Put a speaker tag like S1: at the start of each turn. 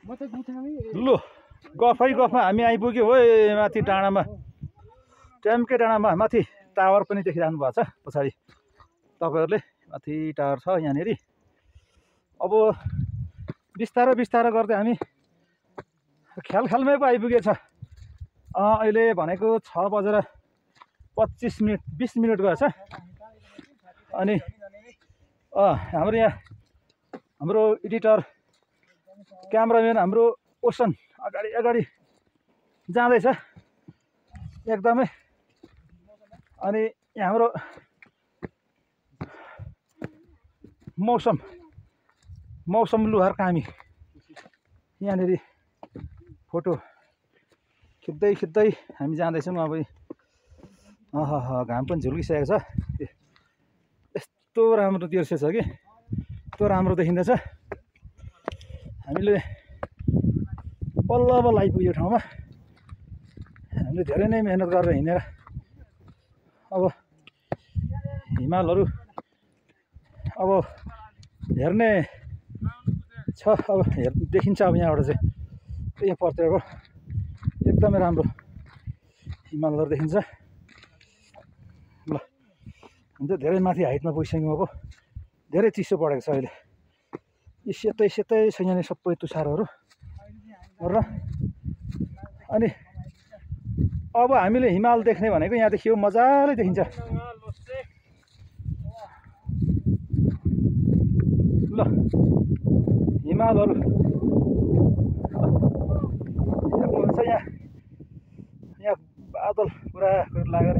S1: लु गफै गफमा हामी आइपुग्यो हो माथि डाँडामा ट्याम्के डाँडामा माथि टावर पनि देखिरहनु भएको छ पछाडि तपाईँहरूले माथि टावर छ यहाँनिर अब बिस्तारो बिस्तारो गर्दै हामी ख्यालमै पो आइपुगेछ अहिले भनेको 6:25 20 मिनट गएछ अनि हाम्रो यहाँ हाम्रो एडिटर क्यामेराम्यान हाम्रो ओसन अगाडि जाँदैछ एकदमै अनि यहाँ हाम्रो मौसम लुहार कामी यहाँनिर फोटो खिच्दै हामी जाँदैछौँ अब घाम पनि झुल्किसकेको छ यस्तो राम्रो दृश्य छ कि यस्तो राम्रो देखिँदैछ हामीले बल्ल आइपुग्यो ठाउँमा हामीले धेरै नै मेहनत गरेर हिँडेर अब हिमालहरू अब हेर्ने छ अब देखिन्छ अब यहाँबाट चाहिँ यहाँ पर्तिर एकदमै राम्रो हिमालहरू देखिन्छ ल हामी त धेरै माथि हाइटमा पुगिसक्यौँ अब धेरै चिसो बढेको छ अहिले यी सेतै छ यहाँनिर सबै तुषारहरू र अनि अब हामीले हिमाल देख्ने भनेको यहाँदेखि यो मजाले देखिन्छ ल हिमालहरू हेर्नुहुन्छ यहाँ बादल पुरा लागेर